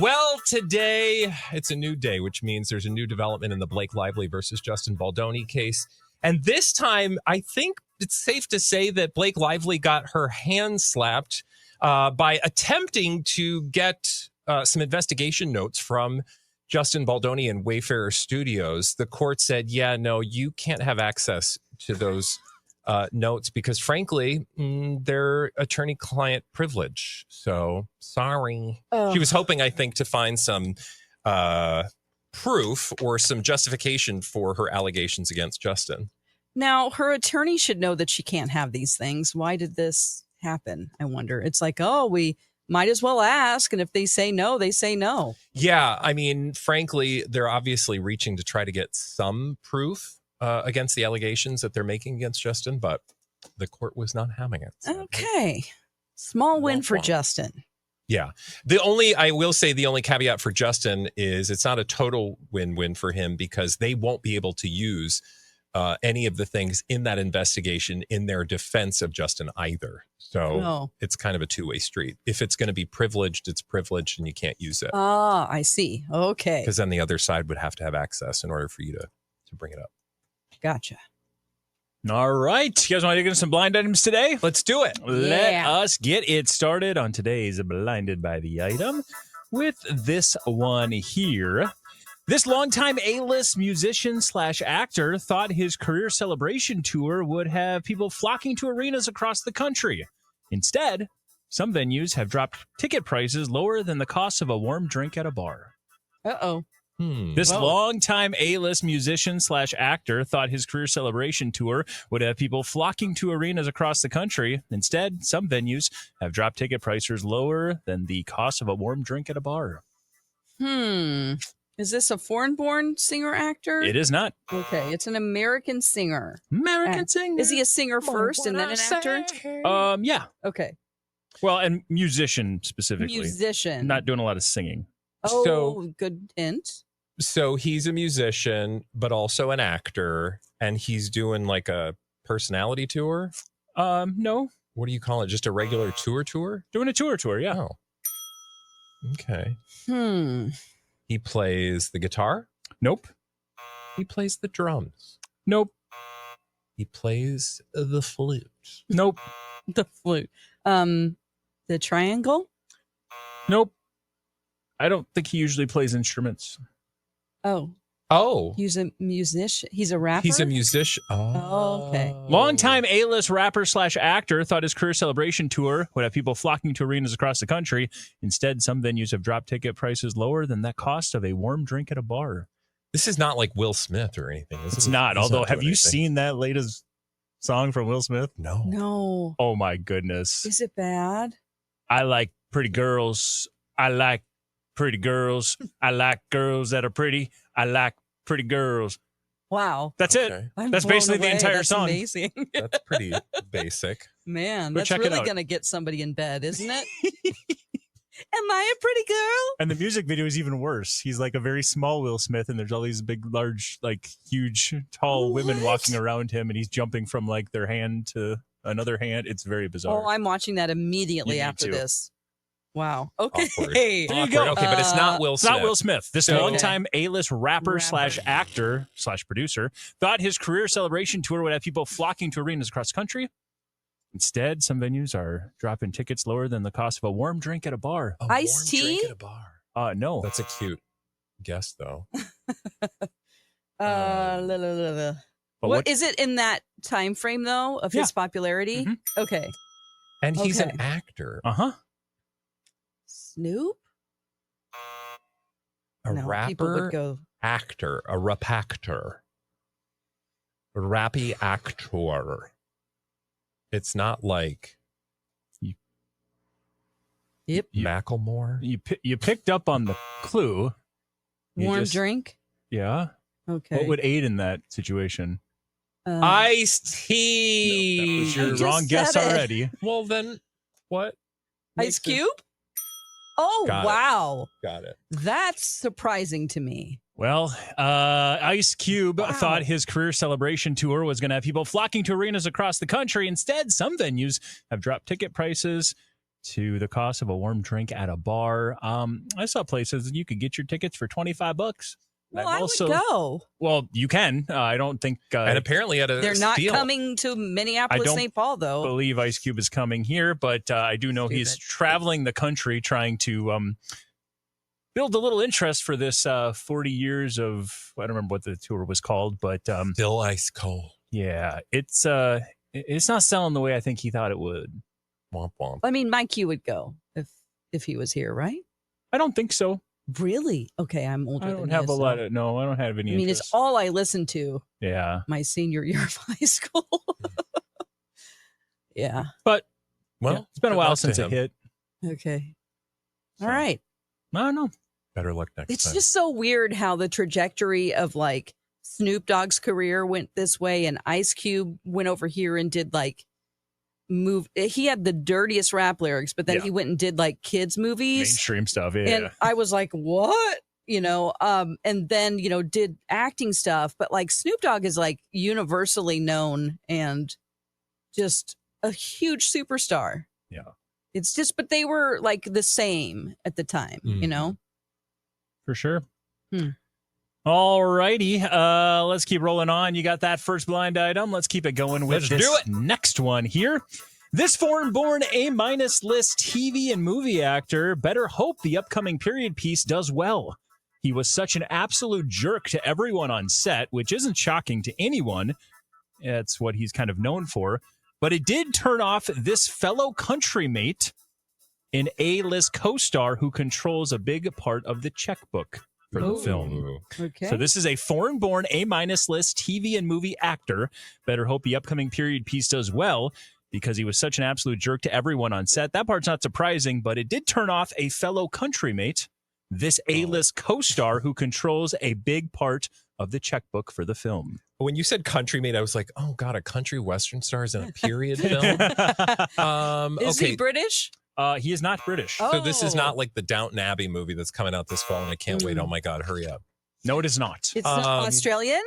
Well, today it's a new day, which means there's a new development in the Blake Lively versus Justin Baldoni case. And this time, I think it's safe to say that Blake Lively got her hand slapped by attempting to get some investigation notes from Justin Baldoni and Wayfarer Studios. The court said, yeah, no, you can't have access to those notes because, frankly, they're attorney-client privilege. So, sorry. She was hoping, I think, to find some proof or some justification for her allegations against Justin. Now, her attorney should know that she can't have these things. Why did this happen? I wonder. It's like, oh, we might as well ask. And if they say no, they say no. Yeah. I mean, frankly, they're obviously reaching to try to get some proof against the allegations that they're making against Justin, but the court was not having it. So. Okay. Small win for Justin. Yeah. I will say the only caveat for Justin is it's not a total win-win for him because they won't be able to use any of the things in that investigation in their defense of Justin either. So It's kind of a two-way street. If it's going to be privileged, it's privileged and you can't use it. Ah, I see. Okay. Because then the other side would have to have access in order for you to bring it up. Gotcha. All right. You guys want to get into some blind items today? Let's do it. Let us get it started on today's Blinded by the Item with this one here. This longtime A-list musician / actor thought his career celebration tour would have people flocking to arenas across the country. Instead, some venues have dropped ticket prices lower than the cost of a warm drink at a bar. Uh-oh. This longtime A-list musician / actor thought his career celebration tour would have people flocking to arenas across the country. Instead, some venues have dropped ticket prices lower than the cost of a warm drink at a bar. Is this a foreign-born singer-actor? It is not. Okay, it's an American singer. American singer. Is he a singer first and then an actor? Yeah. Okay. Well, and musician specifically. Musician. Not doing a lot of singing. Oh, good hint. So he's a musician, but also an actor, and he's doing like a personality tour? No. What do you call it? Just a regular tour? Doing a tour, yeah. Oh. Okay. He plays the guitar? Nope. He plays the drums? Nope. He plays the flute? Nope. The flute. The triangle? Nope. I don't think he usually plays instruments. Oh. He's a musician. He's a rapper? He's a musician. Oh, okay. Longtime A-list rapper / actor thought his career celebration tour would have people flocking to arenas across the country. Instead, some venues have dropped ticket prices lower than the cost of a warm drink at a bar. This is not like Will Smith or anything. It's not. Although, have you seen that latest song from Will Smith? No. Oh, my goodness. Is it bad? I like pretty girls. I like pretty girls. I like girls that are pretty. I like pretty girls. Wow. That's it. That's basically the entire that's song. Amazing. That's pretty basic. Man, But that's check it really out. going to get somebody in bed, isn't it? Am I a pretty girl? And the music video is even worse. He's like a very small Will Smith, and there's all these big, large, like huge, tall women walking around him, and he's jumping from like their hand to another hand. It's very bizarre. Oh, I'm watching that immediately You need after to. this. Wow. Okay. Awkward. There you Awkward. go. Okay, but it's not Will It's Smith. not Will Smith. This So- longtime A-list rapper / actor / producer thought his career celebration tour would have people flocking to arenas across the country. Instead, some venues are dropping tickets lower than the cost of a warm drink at a bar. A Iced warm drink tea? at a bar. No. That's a cute guess, though. But What is it in that time frame though of his popularity? Mhm. Okay. And he's Okay. an actor. Uh-huh. Snoop? A No, people rapper would go. actor. A rapactor. A rappy actor. It's not like Yep. Macklemore. You picked up on the clue. You Warm just- drink? Yeah. Okay. What would aid in that situation? Iced tea. That was I your just wrong guess said it. already. Well, then what? Ice makes it- Cube? Oh, Got it. wow. Got it. That's surprising to me. Well, Ice Cube Wow. thought his career celebration tour was going to have people flocking to arenas across the country. Instead, some venues have dropped ticket prices to the cost of a warm drink at a bar. I saw places you could get your tickets for $25. Well, I would go. Well, you can. I don't think. And apparently at a They're not steal. coming to Minneapolis, St. Paul, though. I believe Ice Cube is coming here, but I do know he's traveling the country trying to build a little interest for this 40 years of, I don't remember what the tour was called, but Still ice cold. yeah, it's not selling the way I think he thought it would. Womp womp. I mean, Mike, you would go if he was here, right? I don't think so. Really? Okay, I'm older. I don't have a lot of, no, I don't have any I mean, interest. it's all I listened to. Yeah. My senior year of high school. Yeah. But, Well, yeah, it's been a good while luck to since it him. hit. Okay. So, All right. I don't know. Better luck next It's time. just so weird how the trajectory of like Snoop Dogg's career went this way and Ice Cube went over here and did like he had the dirtiest rap lyrics, but then Yeah. he went and did like kids movies. Mainstream stuff, yeah. And I was like, what? And then, did acting stuff. But like Snoop Dogg is like universally known and just a huge superstar. Yeah. It's just, but they were like the same at the time, For sure. Hmm. All righty. Let's keep rolling on. You got that first blind item. Let's keep it going with Let's this do it. next one here. This foreign-born A-minus list TV and movie actor better hope the upcoming period piece does well. He was such an absolute jerk to everyone on set, which isn't shocking to anyone. It's what he's kind of known for. But it did turn off this fellow countrymate, an A-list co-star who controls a big part of the checkbook for the film. Okay. So this is a foreign-born A-minus list TV and movie actor. Better hope the upcoming period piece does well because he was such an absolute jerk to everyone on set. That part's not surprising, but it did turn off a fellow countrymate, this A-list co-star who controls a big part of the checkbook for the film. When you said countrymate, I was like, oh, God, a country western star is in a period film? Is he British? He is not British. So this is Oh. not like the Downton Abbey movie that's coming out this fall, and I can't wait. Oh, my God, hurry up. No, it is not. It's not Australian?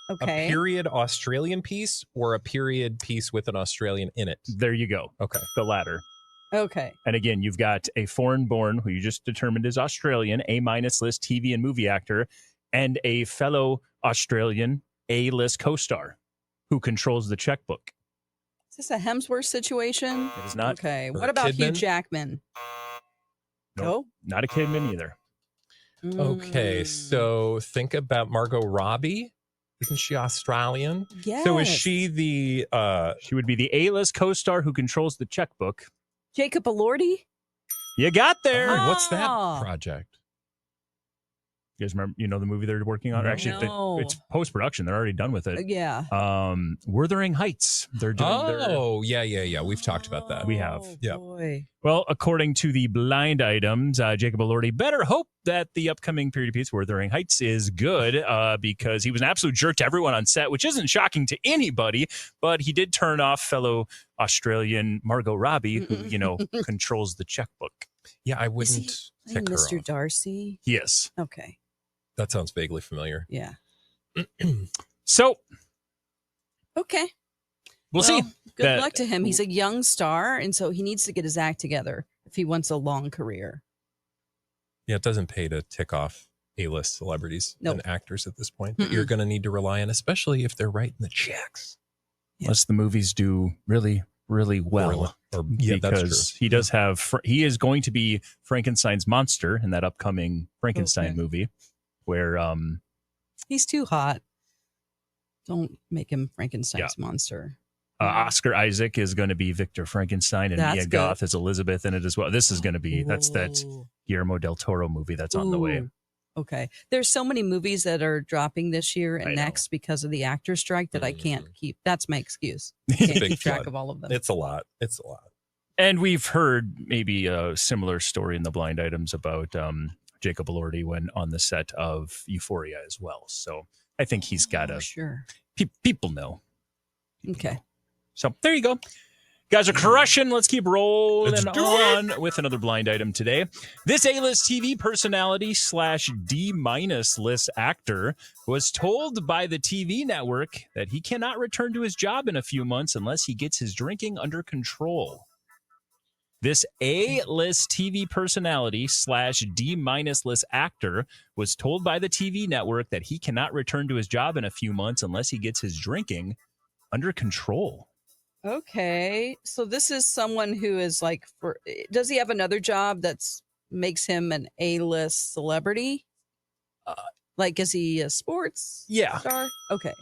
Okay. A period Australian piece or a period piece with an Australian in it? There you go. Okay. The latter. Okay. And again, you've got a foreign-born, who you just determined is Australian, A-minus list TV and movie actor, and a fellow Australian A-list co-star who controls the checkbook. Is this a Hemsworth situation? It is not. Okay. Or What about Hugh Kidman? Jackman? Nope. Not a Kidman either. Okay, so think about Margot Robbie. Isn't she Australian? Yes. So is she the She would be the A-list co-star who controls the checkbook. Jacob Elordi? You got there. what's that Ah. project? You guys remember, the movie they're working on? Or actually, No. it's post-production. They're already done with it. Yeah. Wuthering Heights. They're doing their... Oh, yeah. We've talked about that. We have. Oh, Yeah. boy. Well, according to the blind items, Jacob Elordi better hope that the upcoming period piece, Wuthering Heights, is good because he was an absolute jerk to everyone on set, which isn't shocking to anybody, but he did turn off fellow Australian Margot Robbie, who, controls the checkbook. Yeah, I Is wouldn't he tick her Mr. off. Darcy? Yes. Okay. That sounds vaguely familiar. Yeah. So, Okay. we'll see. Good That- luck to him. He's a young star, and so he needs to get his act together if he wants a long career. Yeah, it doesn't pay to tick off A-list celebrities Nope. and actors at this point that you're going to need to rely on, especially if they're writing the checks. Unless the movies do really, really well. Yeah, that's because true. he does have, he is going to be Frankenstein's monster in that upcoming Frankenstein Okay. movie where, He's too hot. Don't make him Frankenstein's monster. Oscar Isaac is going to be Victor Frankenstein and That's Mia good. Goth is Elizabeth in it as well. This is going to be, that's that Ooh. Guillermo del Toro movie that's on the way. Ooh. Okay. There's so many movies that are dropping this year I and know. next because of the actor strike that I can't keep. That's my excuse. It's a Can't big keep track flood. of all of them. It's a lot. It's a lot. And we've heard maybe a similar story in the blind items about Jacob Elordi when on the set of Euphoria as well. So I think he's got Oh, a, sure. people know. Okay. So there you go. Guys are crushing. Let's keep rolling Let's do on with another blind item today. This A-list TV personality / D- list actor was told by the TV network that he cannot return to his job in a few months unless he gets his drinking under control. This A-list TV personality / D-list actor was told by the TV network that he cannot return to his job in a few months unless he gets his drinking under control. Okay. So this is someone who is like, does he have another job that's makes him an A-list celebrity? Like, is he a sports star? Okay.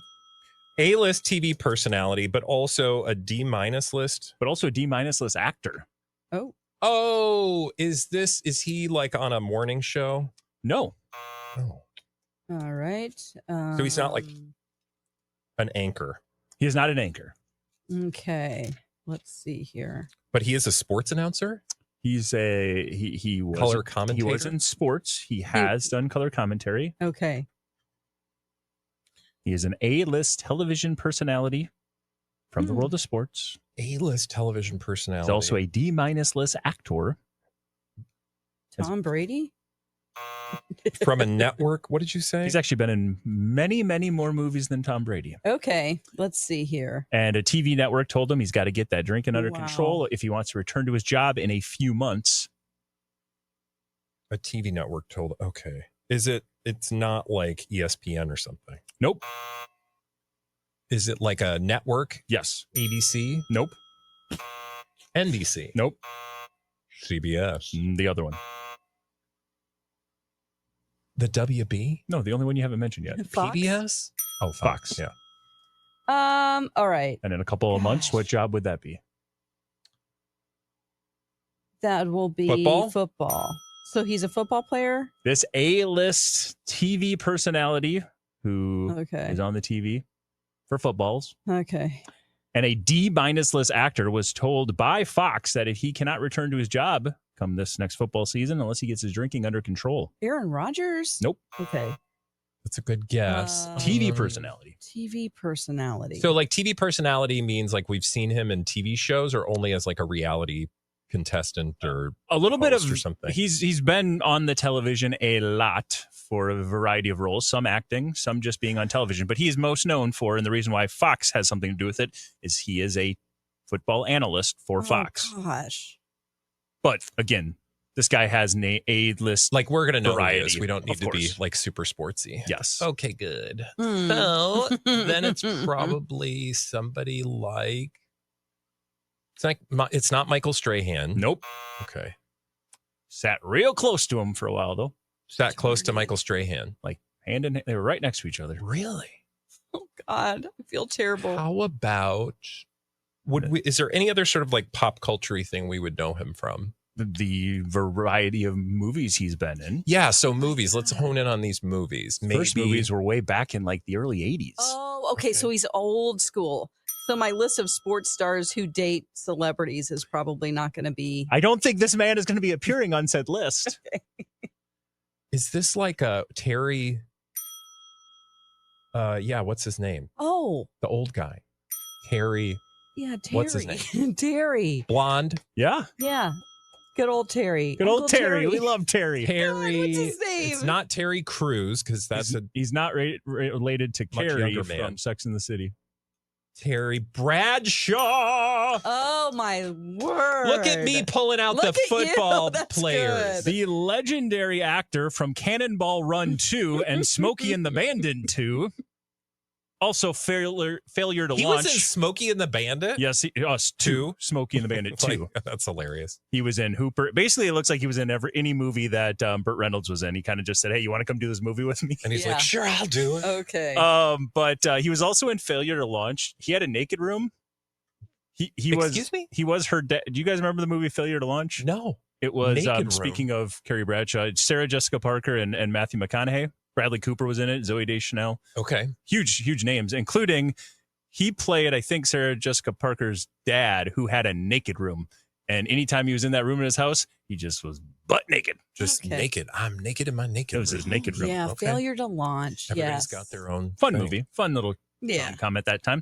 A-list TV personality, but also a D- list. But also a D-list actor. Oh, is he like on a morning show? No. Oh. All right. So he's not like an anchor. He is not an anchor. Okay. Let's see here. But he is a sports announcer? He was color commentator. He was in sports. He has done color commentary. Okay. He is an A-list television personality from the world of sports. A-list television personality. He's also a D-list actor. Tom Brady? From a network? What did you say? He's actually been in many, many more movies than Tom Brady. Okay. Let's see here. And a TV network told him he's got to get that drinking under control if he wants to return to his job in a few months. A TV network told, okay. It's not like ESPN or something? Nope. Is it like a network? Yes. ABC? Nope. NBC? Nope. CBS? The other one. The WB? No, the only one you haven't mentioned yet. Fox? PBS? Oh, Fox. Yeah. All right. And in a couple of months, what job would that be? That will be football. So he's a football player? This A-list TV personality who is on the TV for footballs. Okay. And a D-list actor was told by Fox that if he cannot return to his job come this next football season unless he gets his drinking under control. Aaron Rodgers? Nope. Okay. That's a good guess. TV personality. TV personality. So like TV personality means like we've seen him in TV shows or only as like a reality contestant or a little bit of or something. He's been on the television a lot for a variety of roles, some acting, some just being on television, but he is most known for, and the reason why Fox has something to do with it is he is a football analyst for Fox. Gosh. But again, this guy has an A-list. Like we're going to know variety, this. We don't need of to be course. like super sportsy. Yes. Okay, good. So then it's probably somebody like it's not Michael Strahan. Nope. Okay. Sat real close to him for a while though. Sat close to Michael Strahan. Like hand in hand. They were right next to each other. Really? Oh God, I feel terrible. How about is there any other sort of like pop culture thing we would know him from? The variety of movies he's been in. Yeah, so movies. Let's hone in on these movies. First movies were way back in like the early 80s. Oh, okay. So he's old school. So my list of sports stars who date celebrities is probably not going to be. I don't think this man is going to be appearing on said list. Is this like a Terry? Yeah, what's his name? Oh, the old guy. Terry. Yeah, Terry. What's his name? Terry. Blonde. Yeah. Yeah. Good old Terry. Good old Terry. We love Terry. Terry. God, what's his name? It's not Terry Crews because he's not related to Carrie younger from man. Sex and the City. Terry Bradshaw. Oh my word! Look at me pulling out the football players. Good. The legendary actor from Cannonball Run 2 and Smokey and the Bandit 2. Also failure to He launch. was in Smokey and the Bandit? Yes, us two. Smokey and the Bandit 2. Like, that's hilarious. He was in Hooper. Basically, it looks like he was in any movie that Burt Reynolds was in. He kind of just said, "Hey, you want to come do this movie with me?" And he's like, "Sure, I'll do it." Okay. But he was also in Failure to Launch. He had a naked room. He was. Excuse me? He was her dad. Do you guys remember the movie Failure to Launch? No. It was Naked room. Speaking of Carrie Bradshaw, Sarah Jessica Parker and Matthew McConaughey. Bradley Cooper was in it. Zoe Deschanel. Okay. Huge names, including he played, I think, Sarah Jessica Parker's dad, who had a naked room. And anytime he was in that room in his house, he just was butt naked. Just naked. I'm naked in my naked room. It was his naked room. Yeah, Failure to Launch. Everybody's got their own fun thing. movie. Fun little Yeah. comment that time.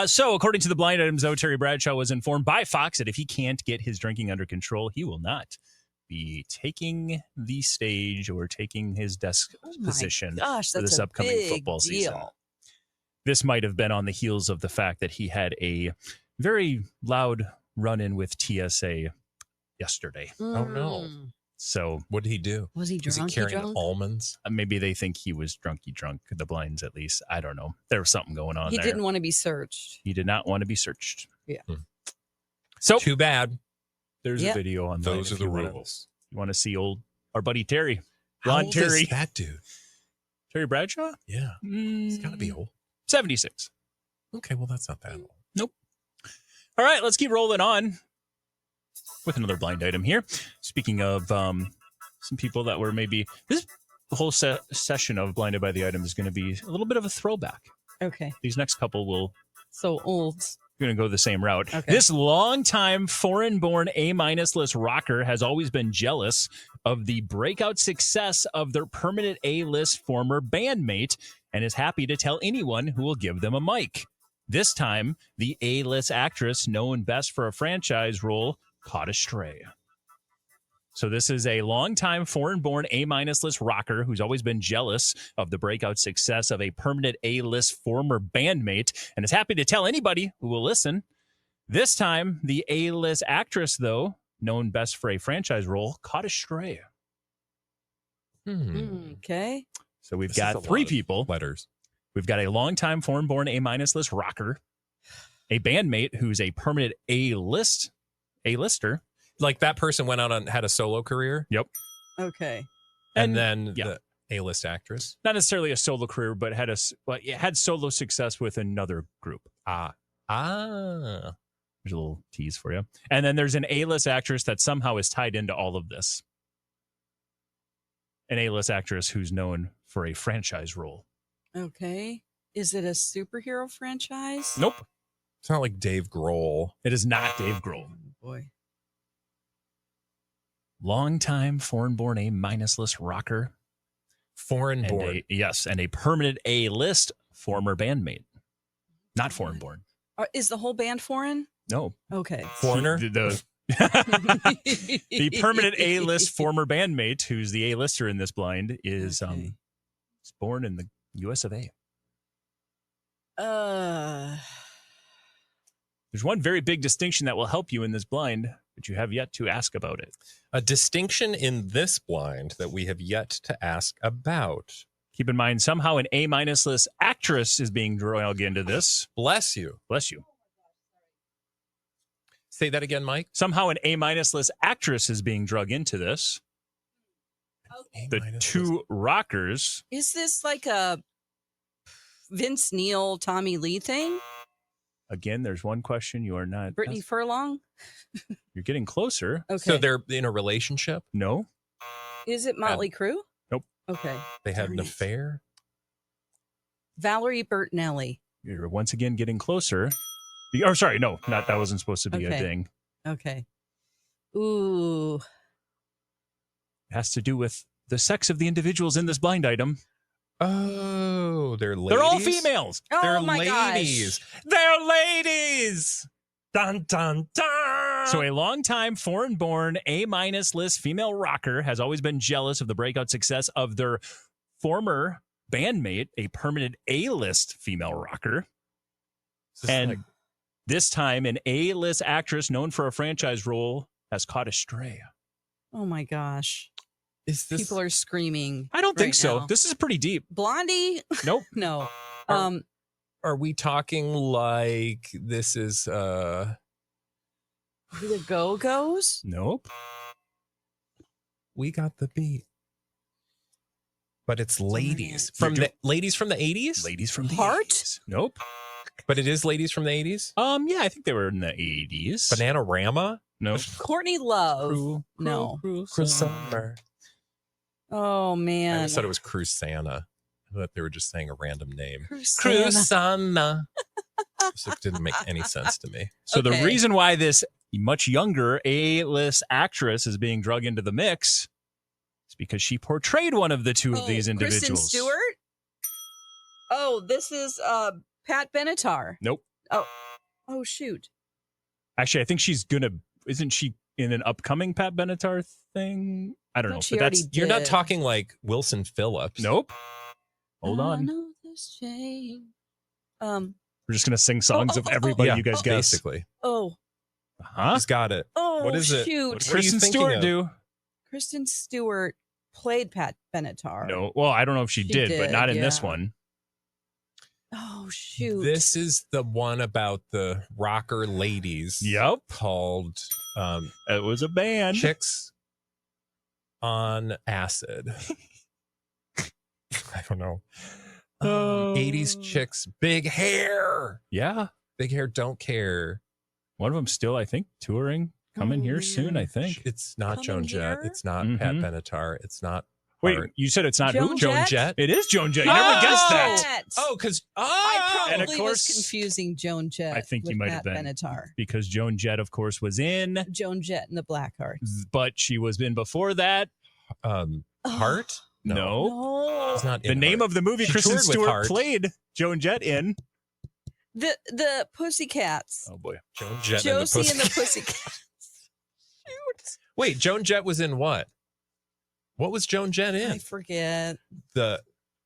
So according to the blind items, though, Terry Bradshaw was informed by Fox that if he can't get his drinking under control, he will not be taking the stage or taking his desk position for this upcoming football season. This might have been on the heels of the fact that he had a very loud run-in with TSA yesterday. Oh, no. So What did he do? Was he Was he drunk? carrying almonds? maybe they think he was drunky drunk, the blinds at least. I don't know. There was something going on He there. didn't want to be searched. He did not want to be searched. Yeah. So Too bad. there's Yep. a video on Those are the rules. You want to see our buddy Terry. How Blonde old Terry. is that dude? Terry Bradshaw? Yeah. He's got to be old. 76. Okay, well, that's not that old. Nope. All right, let's keep rolling on with another blind item here. Speaking of some people that were maybe... This whole session of Blinded by the Item is going to be a little bit of a throwback. Okay. These next couple will... So old. Going to go the same route. Okay. This longtime foreign-born A-list rocker has always been jealous of the breakout success of their permanent A-list former bandmate and is happy to tell anyone who will give them a mic. This time, the A-list actress, known best for a franchise role, caught a stray. So this is a longtime foreign-born A-list rocker who's always been jealous of the breakout success of a permanent A-list former bandmate and is happy to tell anybody who will listen. This time, the A-list actress, though, known best for a franchise role, caught a stray. Okay. So we've This is a got three lot of people. Letters. We've got a longtime foreign-born A-list rocker, a bandmate who's a permanent A-lister. Like that person went out and had a solo career, Okay. and then yeah. the A-list actress. Not necessarily a solo career, but had solo success with another group. Ah. There's a little tease for you. And then there's an A-list actress that somehow is tied into all of this. An A-list actress who's known for a franchise role. Okay. Is it a superhero franchise? Nope. It's not like Dave Grohl. It is not Dave Grohl. Oh, boy. Longtime foreign-born A-list rocker. Foreign-born. And a permanent A-list former bandmate. Not foreign-born. Is the whole band foreign? No. Okay. Foreigner? The permanent A-list former bandmate, who's the A-lister in this blind, is Okay. born in the U.S. of A. There's one very big distinction that will help you in this blind, but you have yet to ask about it. A distinction in this blind that we have yet to ask about. Keep in mind, somehow an A-list actress is being dragged into this. Bless you. Bless you. Say that again, Mike. Somehow an A-list actress is being dragged into this. The two rockers. Is this like a Vince Neil, Tommy Lee thing? Again, there's one question you are not. Brittany Furlong? You're getting closer. Okay. So they're in a relationship? No. Is it Motley Crue? Nope. Okay. They had Darn an it. affair? Valerie Bertinelli. You're once again getting closer. Oh, sorry. No, that wasn't supposed to be a Okay. thing. Okay. Ooh. It has to do with the sex of the individuals in this blind item. Oh, they're ladies? They're all females. Oh They're my ladies. gosh. They're ladies. Dun, dun, dun. So a longtime foreign-born A-list female rocker has always been jealous of the breakout success of their former bandmate, a permanent A-list female rocker. This is And like- this time, an A-list actress known for a franchise role has caught a stray. Oh my gosh. is this People are screaming. I don't think right so. now. This is pretty deep. Blondie? Nope. No. Are we talking like this is The Go-Go's? Nope. we got the beat. But it's ladies You're from the ladies from the 80s? Ladies from the Heart? 80s. Nope. But it is ladies from the 80s? Yeah, I think they were in the 80s. Bananarama? Nope. Courtney Love. Cruel No. Summer. Oh I man. always thought it was Cruise Santa. I thought they were just saying a random name. Santa. Santa. So it didn't make any sense to me. So the Okay. reason why this much younger A-list actress is being drugged into the mix is because she portrayed one of the two of these individuals. Kristen Stewart? Oh, this is Pat Benatar. Nope. Oh shoot. Actually, I think isn't she in an upcoming Pat Benatar thing? I don't know. Thought she But that's already You're not did. talking like Wilson Phillips. nope. Hold I on. know this change. We're just gonna sing songs of everybody Yeah, you guys guess. basically. Oh. Huh? He's got it. Oh, What is it? shoot. What are you Kristen thinking Stewart of? do? Kristen Stewart played Pat Benatar. No. Well, I don't know if she did, but not in this yeah. one. Oh, shoot. This is the one about the rocker ladies. Yep. Called It was a band. Chicks on Acid. I don't know. 80s chicks, big hair. Yeah. Big hair, don't care. One of them still, I think, touring. Coming here soon, I think. It's not Coming Joan Jett. here? It's not Pat Benatar. It's not. Wait, Hart. you said it's not Joan who? Jett? Jett? It is Joan Jett. You never guessed that. Oh, because I And probably of course- was confusing Joan Jett. I think you with might Pat have been. Benatar. Because Joan Jett, of course, was in, Joan Jett and the Blackhearts. but she was in before that. Hart. No. No. It's not The in name Hart. of the movie She Kristen toured with Stewart Hart. played Joan Jett in. The Pussycats. Oh, boy. Joan Jett Josie and the Pussy- Pussycats. Shoot. Wait, Joan Jett was in what? What was Joan Jett in? I forget. The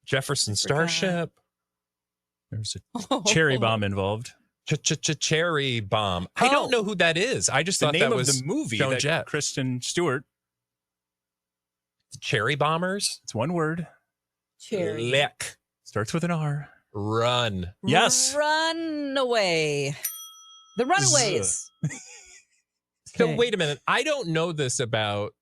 Jefferson Starship. There's a cherry bomb involved. Cherry Bomb. I don't know who that is. I just The thought name that of was the movie Joan that Jett. Kristen Stewart. Cherry Bombers. It's one word. Cherry. Lick. Starts with an R. Run. Yes. Runaway. The Runaways. So Okay. wait a minute. I don't know this about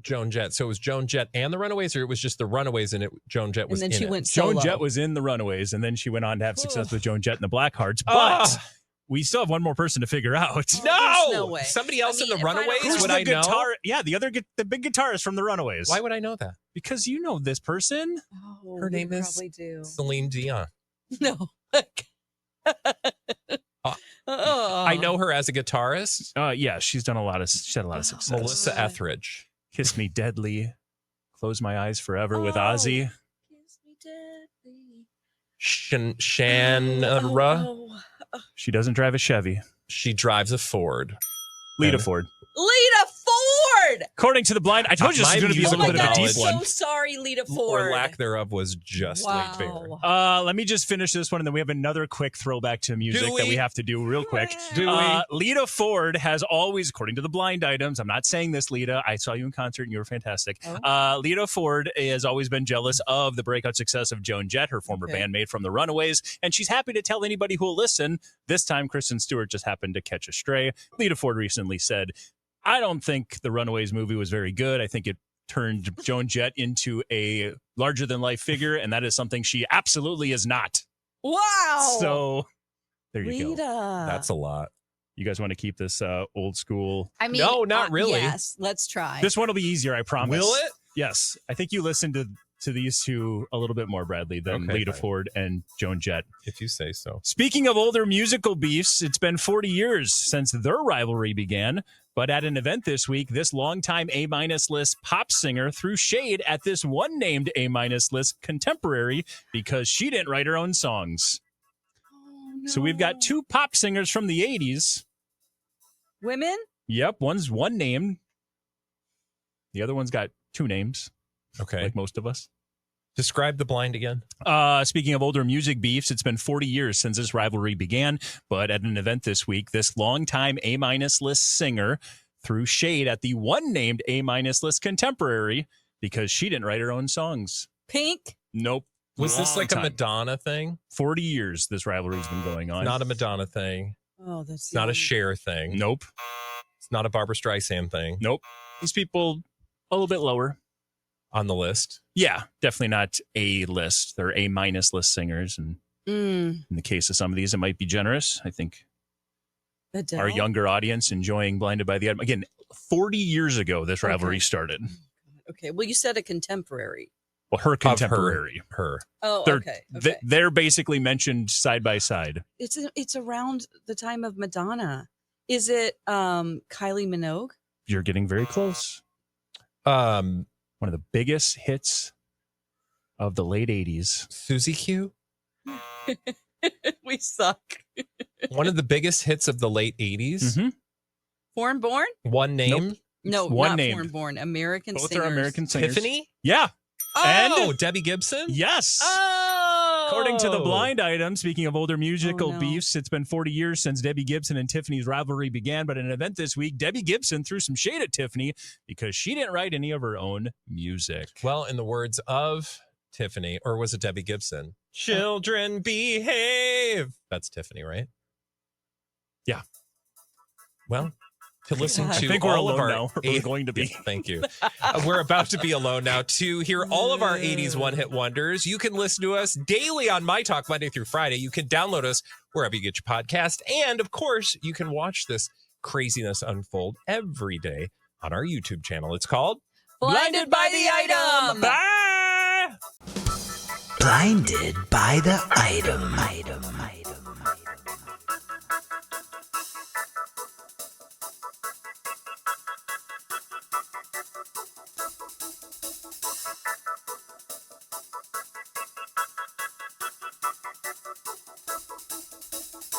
Joan Jett. So it was Joan Jett and the Runaways, or it was just the Runaways and Joan Jett was And then in she it? went solo. Joan Jett was in The Runaways, and then she went on to have success Ugh. with Joan Jett and the Blackhearts. But Ah. we still have one more person to figure out. Oh, there's no way. Somebody else I mean, in the if I don't Runaways? know- Who's Would the I know? guitar? Yeah, the big guitarist from The Runaways. Why would I know that? Because you know this person. Oh, Her we name is probably do. Celine Dion. No. I know her as a guitarist. Yeah, she's had a lot of success. Melissa Etheridge. Kiss Me Deadly, Close My Eyes Forever with Oh. Ozzy. Kiss me deadly. Shanra. Oh. She doesn't drive a Chevy. She drives a Ford. Lita And- Ford. Lita Ford. According to the blind, I told you this My was going to be a Oh little my bit of God, a I'm deep so one. sorry, Lita Ford. Or lack thereof was just like fair. Wow. Let me just finish this one, and then we have another quick throwback to music Do that we? we have to do real quick. Do we? Lita Ford has always, according to the blind items, I'm not saying this, Lita. I saw you in concert, and you were fantastic. Oh. Lita Ford has always been jealous of the breakout success of Joan Jett, her former Okay. bandmate from the Runaways, and she's happy to tell anybody who will listen. This time, Kristen Stewart just happened to catch a stray. Lita Ford recently said, I don't think the Runaways movie was very good. I think it turned Joan Jett into a larger-than-life figure, and that is something she absolutely is not. Wow. So there you Lita. go. That's a lot. You guys want to keep this old school? I mean, No, not really. Yes, let's try. This one will be easier, I promise. Will it? Yes. I think you listened to these two a little bit more, Bradley, than Okay, Lita fine. Ford and Joan Jett. If you say so. Speaking of older musical beefs, it's been 40 years since their rivalry began. But at an event this week, this longtime A-minus list pop singer threw shade at this one named A-minus list contemporary because she didn't write her own songs. Oh, So we've got two pop singers from the 80s. women. Yep, one's one name. The other one's got two names, Okay. like most of us. Describe the blind again. Speaking of older music beefs, it's been 40 years since this rivalry began. But at an event this week, this longtime A-minus list singer threw shade at the one named A-minus list contemporary because she didn't write her own songs. Pink. Nope. Was this Long like a time. Madonna thing? 40 years this rivalry's been going on. Not a Madonna thing. Oh, that's It's not a Cher thing. Nope. It's not a Barbara Streisand thing Nope. These people a little bit lower. on the list. Yeah, definitely not A list. They're A-minus list singers. And in the case of some of these, it might be generous. I think Adele. our younger audience enjoying Blinded by the Atom. Again, 40 years ago, this rivalry Okay. started. Okay. Well, you said a contemporary. Well, her Of contemporary. Her. Oh, They're, okay. they're basically mentioned side by side. It's around the time of Madonna. Is it Kylie Minogue? You're getting very close. One of the biggest hits of the late 80s. Susie Q. We suck. One of the biggest hits of the late 80s. Mhm. Foreign Born? One name. Nope. No, One not named. Foreign Born. American Both singers. are American singers. Tiffany. Yeah. Oh, Debbie Gibson. Yes. Oh, According to the blind item, speaking of older musical no. beefs, it's been 40 years since Debbie Gibson and Tiffany's rivalry began. But in an event this week, Debbie Gibson threw some shade at Tiffany because she didn't write any of her own music. Well, in the words of Tiffany, or was it Debbie Gibson? Children behave. That's Tiffany, right? Yeah. Well, to listen to I think we're all of alone our now. We're going to be. Yes, thank you. We're about to be alone now. To hear all of our 80s one-hit wonders, you can listen to us daily on MyTalk, Monday through Friday. You can download us wherever you get your podcast. And, of course, you can watch this craziness unfold every day on our YouTube channel. It's called Blinded by the Item. Bye! Blinded by the item.